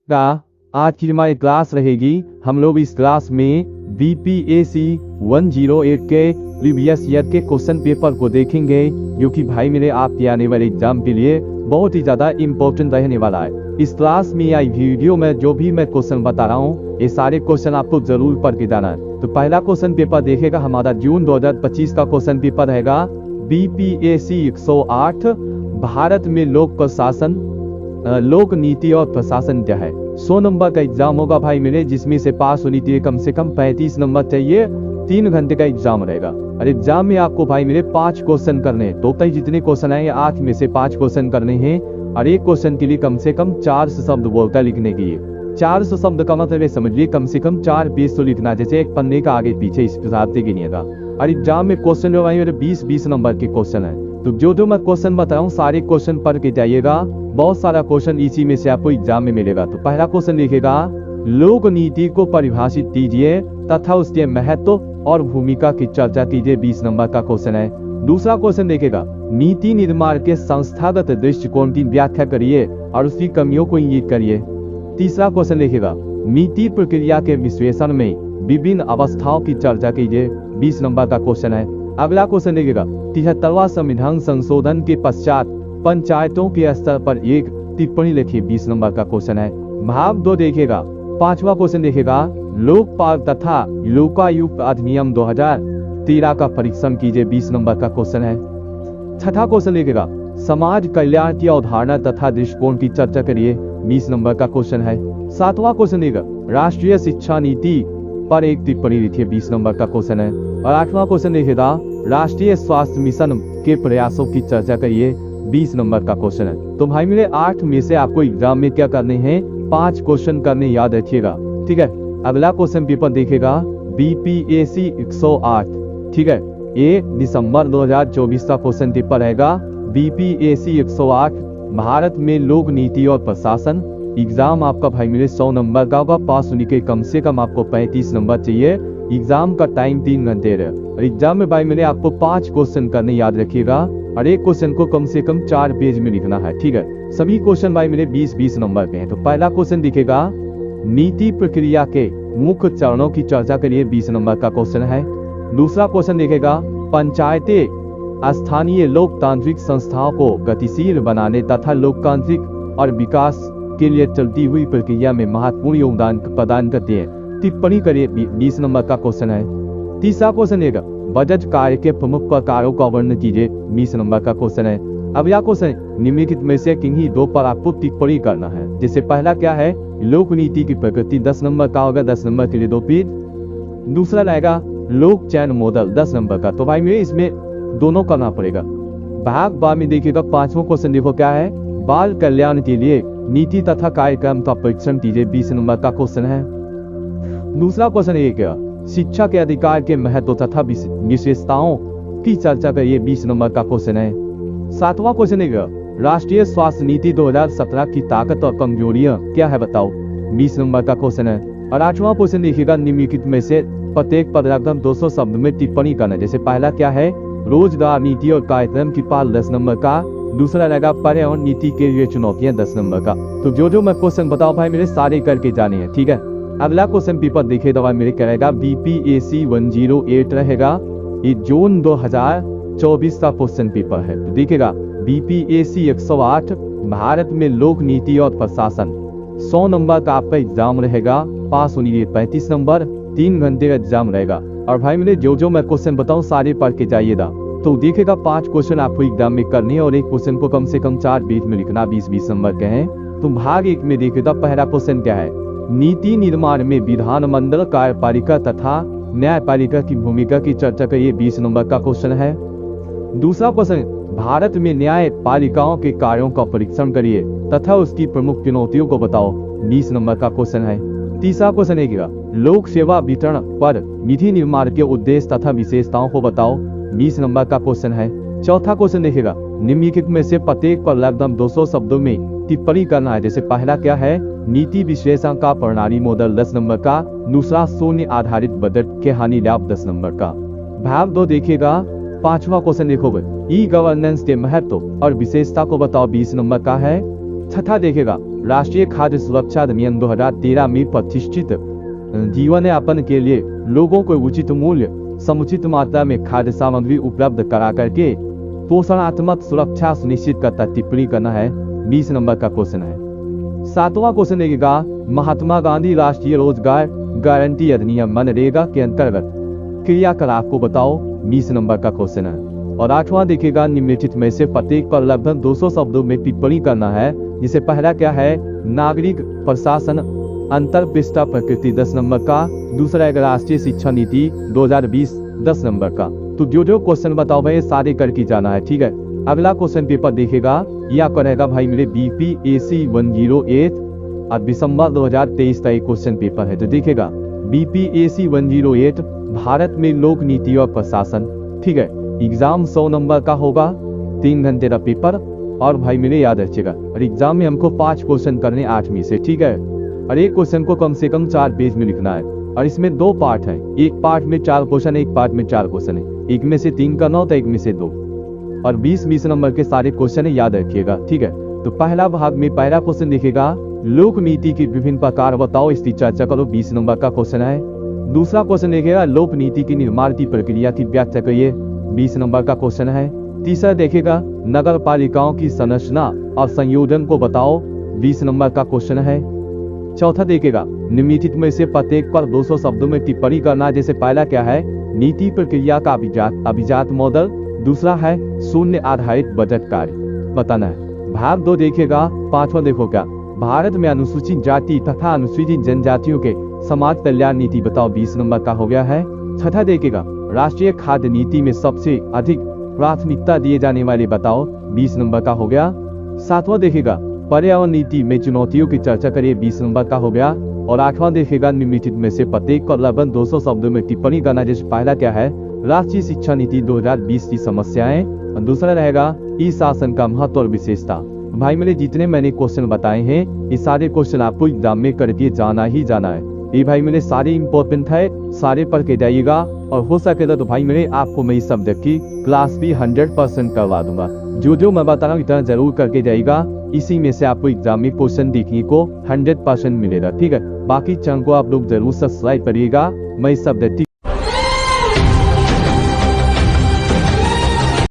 आज की हमारी क्लास रहेगी। हम लोग इस क्लास में BPAC 108 के प्रीवियस ईयर के क्वेश्चन पेपर को देखेंगे, जो कि भाई मेरे आपके आने वाले एग्जाम के लिए बहुत ही ज्यादा इम्पोर्टेंट रहने वाला है। इस क्लास में या वीडियो में जो भी मैं क्वेश्चन बता रहा हूँ, ये सारे क्वेश्चन आपको जरूर पढ़ के जाना है। तो पहला क्वेश्चन पेपर देखेगा हमारा जून 2025 का क्वेश्चन पेपर रहेगा BPAC 108, भारत में लोक नीति और प्रशासन क्या है। 100 नंबर का एग्जाम होगा भाई मेरे, जिसमें से पास होनी चाहिए कम से कम 35 नंबर चाहिए। 3 घंटे का एग्जाम रहेगा और एग्जाम में आपको भाई मेरे 5 क्वेश्चन करने हैं। टोटल जितने क्वेश्चन आए 8 में से 5 क्वेश्चन करने हैं और एक क्वेश्चन के लिए कम से कम 400 शब्द बोलता लिखने के लिए। 400 शब्द का मतलब समझिए कम से कम 4 पेज तो लिखना, जैसे एक पन्ने का आगे पीछे इस हिसाब से गिनिएगा। और एग्जाम में क्वेश्चन जो भाई मेरे 20-20 नंबर के क्वेश्चन है। तो जो मैं क्वेश्चन बता रहा हूँ सारे क्वेश्चन पढ़ के जाइएगा। बहुत सारा क्वेश्चन इसी में से आपको एग्जाम में मिलेगा। तो पहला क्वेश्चन लिखेगा, लोक नीति को परिभाषित कीजिए तथा उसके महत्व और भूमिका की चर्चा कीजिए। 20 नंबर का क्वेश्चन है। दूसरा क्वेश्चन देखेगा, नीति निर्माण के संस्थागत दृष्टिकोण की व्याख्या करिए और उसकी कमियों को इंगित करिए। तीसरा क्वेश्चन देखेगा, नीति प्रक्रिया के विश्लेषण में विभिन्न अवस्थाओं की चर्चा कीजिए। 20 नंबर का क्वेश्चन है। अगला क्वेश्चन देखेगा, 73वां संविधान संशोधन के पश्चात पंचायतों के स्तर पर एक टिप्पणी लिखिए। 20 नंबर का क्वेश्चन है। भाग 2 देखेगा। 5वां क्वेश्चन देखेगा, लोकपाल तथा लोकायुक्त अधिनियम 2013 का परीक्षण कीजिए। 20 नंबर का क्वेश्चन है। छठा क्वेश्चन देखेगा, समाज कल्याण की अवधारणा तथा दृष्टिकोण की चर्चा करिए। 20 नंबर का क्वेश्चन है। 7वां क्वेश्चन देखेगा, राष्ट्रीय शिक्षा नीति पर एक टिप्पणी लिखिए। 20 नंबर का क्वेश्चन है। और 8वां क्वेश्चन देखेगा, राष्ट्रीय स्वास्थ्य मिशन के प्रयासों की चर्चा करिए। 20 नंबर का क्वेश्चन है। तो भाई मेरे 8 में से आपको एग्जाम में क्या करने हैं, 5 क्वेश्चन करने, याद रखिएगा, ठीक है। अगला क्वेश्चन पेपर देखेगा BPAC 108, ठीक है। ये दिसंबर 2024 का क्वेश्चन पेपर रहेगा। BPAC 108, भारत में लोक नीति और प्रशासन। एग्जाम आपका भाई मेरे 100 नंबर का होगा। पास होने के कम से कम आपको 35 नंबर चाहिए। एग्जाम का टाइम 3 घंटे है और एग्जाम में भाई मेरे आपको 5 क्वेश्चन करने, याद रखिएगा। और एक क्वेश्चन को कम से कम 4 पेज में लिखना है, ठीक है। सभी क्वेश्चन भाई मेरे 20-20 नंबर के हैं। तो पहला क्वेश्चन दिखेगा, नीति प्रक्रिया के मुख्य चरणों की चर्चा के लिए। 20 नंबर का क्वेश्चन है। दूसरा क्वेश्चन देखेगा, पंचायतें स्थानीय लोकतांत्रिक संस्थाओं को गतिशील बनाने तथा लोकतांत्रिक और विकास के लिए चलती हुई प्रक्रिया में महत्वपूर्ण योगदान प्रदान करती है। टिप्पणी करिए। 20 नंबर का क्वेश्चन है। तीसरा क्वेश्चन देगा, बजट कार्य के प्रमुख प्रकारों का वर्णन कीजिए। 20 नंबर का क्वेश्चन है। अगला क्वेश्चन, निम्नलिखित में से किन्हीं 2 पर आपको टिप्पणी करना है। जैसे पहला क्या है, लोक नीति की प्रकृति। 10 नंबर का होगा, 10 नंबर के लिए 2 पेज। दूसरा रहेगा लोक चयन मॉडल, 10 नंबर का। तो भाई मेरे इसमें दोनों करना पड़ेगा। भाग 12 में देखिएगा। 5वां क्वेश्चन देखो क्या है, बाल कल्याण के लिए नीति तथा कार्यक्रम का परीक्षण कीजिए। 20 नंबर का क्वेश्चन है। दूसरा क्वेश्चन ये क्या, शिक्षा के अधिकार के महत्व तथा विशेषताओं की चर्चा करिए। 20 नंबर का क्वेश्चन है। 7वां क्वेश्चन है, राष्ट्रीय स्वास्थ्य नीति 2017 की ताकत और कमजोरियां क्या है बताओ। 20 नंबर का क्वेश्चन है। और 8वां क्वेश्चन देखिएगा, निम्नलिखित में से प्रत्येक पर लगभग 200 शब्द में टिप्पणी करना। जैसे पहला क्या है, रोजगार नीति और कार्यक्रम की पाल, 10 नंबर का। दूसरा रहेगा पर्यावरण नीति के लिए चुनौतियां, 10 नंबर का। तो जो मैं क्वेश्चन बताओ भाई मेरे सारे करके जाने हैं, ठीक है। अगला क्वेश्चन पेपर देखे तो भाई मेरे क्या रहेगा, BPAC 108 रहेगा। ये जून 2024 का क्वेश्चन पेपर है। तो देखेगा BPAC 108, भारत में लोक नीति और प्रशासन। 100 नंबर का आपका एग्जाम रहेगा। पास होने के लिए 35 नंबर, 3 घंटे का एग्जाम रहेगा। और भाई मेरे जो मैं क्वेश्चन बताऊं सारे पढ़ के जाइएगा। तो देखेगा 5 क्वेश्चन आपको एग्जाम में करने हैं और एक क्वेश्चन को कम से कम 4 पेज में लिखना। 20-20 नंबर के हैं। तो भाग 1 में देखेगा पहला क्वेश्चन क्या है, नीति निर्माण में विधानमंडल, कार्यपालिका तथा न्यायपालिका की भूमिका की चर्चा करिए। 20 नंबर का क्वेश्चन है। दूसरा क्वेश्चन, भारत में न्यायपालिकाओं के कार्यों का परीक्षण करिए तथा उसकी प्रमुख चुनौतियों को बताओ। 20 नंबर का क्वेश्चन है। तीसरा क्वेश्चन है, लोक सेवा वितरण पर निधि निर्माण के उद्देश्य तथा विशेषताओं को बताओ। 20 नंबर का क्वेश्चन है। चौथा क्वेश्चन देखेगा, निम्नलिखित में से प्रत्येक पर लगभग 200 शब्दों में टिप्पणी करना है। जैसे पहला क्या है, नीति विश्लेषण का प्रणाली मॉडल, 10 नंबर का। दूसरा शून्य आधारित बजट के हानि लाभ, 10 नंबर का। भाग 2 देखिएगा। 5वां क्वेश्चन देखोगे, ई गवर्नेंस के महत्व और विशेषता को बताओ। 20 नंबर का है। छठा देखेगा, राष्ट्रीय खाद्य सुरक्षा अधिनियम 2013 में प्रतिष्ठित जीवन यापन के लिए लोगों को उचित मूल्य, समुचित मात्रा में खाद्य सामग्री उपलब्ध करा करके पोषणात्मक सुरक्षा सुनिश्चित करता टिप्पणी करना है। 20 नंबर का क्वेश्चन है। 7वां क्वेश्चन देखेगा, महात्मा गांधी राष्ट्रीय रोजगार गारंटी अधिनियम मनरेगा के अंतर्गत क्रियाकलाप को बताओ। 20 नंबर का क्वेश्चन है। और 8वां देखेगा, निम्नलिखित में से प्रत्येक पर लगभग 200 शब्दों में टिप्पणी करना है, जिसे पहला क्या है, नागरिक प्रशासन अंतर पृष्ठा प्रकृति 10 नंबर का, दूसरा है राष्ट्रीय शिक्षा नीति 2020 10 नंबर का। तो जो क्वेश्चन बताओ भाई सारे करके जाना है, ठीक है। अगला क्वेश्चन पेपर देखेगा, यह करेगा भाई मेरे BPAC 108 और दिसंबर 2023 का एक क्वेश्चन पेपर है। तो देखेगा BPAC 108 भारत में लोक नीति और प्रशासन, ठीक है। एग्जाम 100 नंबर का होगा, 3 घंटे का पेपर। और भाई मेरे याद रखिएगा, और एग्जाम में हमको 5 क्वेश्चन करने 8 में से, ठीक है। और एक क्वेश्चन को कम से कम 4 पेज में लिखना है। और इसमें 2 पार्ट है, एक पार्ट में 4 क्वेश्चन है, एक पार्ट में 4 क्वेश्चन है। एक में से 3 करना होता है, एक में से 2। और 20 नंबर के सारे क्वेश्चन है, याद रखिएगा, ठीक है। तो पहला भाग में पहला क्वेश्चन देखेगा, लोक नीति के विभिन्न प्रकार बताओ, इसकी चर्चा करो। 20 नंबर का क्वेश्चन है। दूसरा क्वेश्चन देखेगा, लोक नीति की निर्माण की प्रक्रिया की व्याख्या करिए। 20 नंबर का क्वेश्चन है। तीसरा देखेगा, नगर पालिकाओं की संरचना और संयोजन को बताओ। 20 नंबर का क्वेश्चन है। चौथा देखेगा, निम्नलिखित में से प्रत्येक पर 200 शब्दों में टिप्पणी करना। जैसे पहला क्या है, नीति प्रक्रिया का अभिजात मॉडल, दूसरा है शून्य आधारित बजट कार्य बताना है। भाग 2 देखेगा, 5वां देखो क्या, भारत में अनुसूचित जाति तथा अनुसूचित जनजातियों के समाज कल्याण नीति बताओ। 20 नंबर का हो गया है। छठा देखेगा, राष्ट्रीय खाद्य नीति में सबसे अधिक प्राथमिकता दिए जाने वाले बताओ। 20 नंबर का हो गया। 7वां देखेगा, पर्यावरण नीति में चुनौतियों की चर्चा करिए। 20 नंबर का हो गया। और 8वां देखेगा, निम्नलिखित में से प्रत्येक पर लगभग 200 शब्दों में टिप्पणी करना। जैसे पहला क्या है, राष्ट्रीय शिक्षा नीति 2020 की समस्याएं, और दूसरा रहेगा ई शासन का महत्व और विशेषता। भाई मेरे जितने मैंने क्वेश्चन बताए हैं, ये सारे क्वेश्चन आपको एग्जाम में करके जाना ही जाना है। ये भाई मेरे सारे इंपॉर्टेंट है, सारे पढ़ के जाइएगा। और हो सके तो भाई मेरे आपको मैं इस सब्जेक्ट की क्लास भी 100% करवा दूंगा। जो मैं बता रहा हूँ इतना जरूर करके जाइएगा। इसी में से आपको एग्जाम में क्वेश्चन देखने को 100% मिलेगा, ठीक है। बाकी चैनल को आप लोग जरूर सब्सक्राइब करिएगा। मैं इस सब्जेक्ट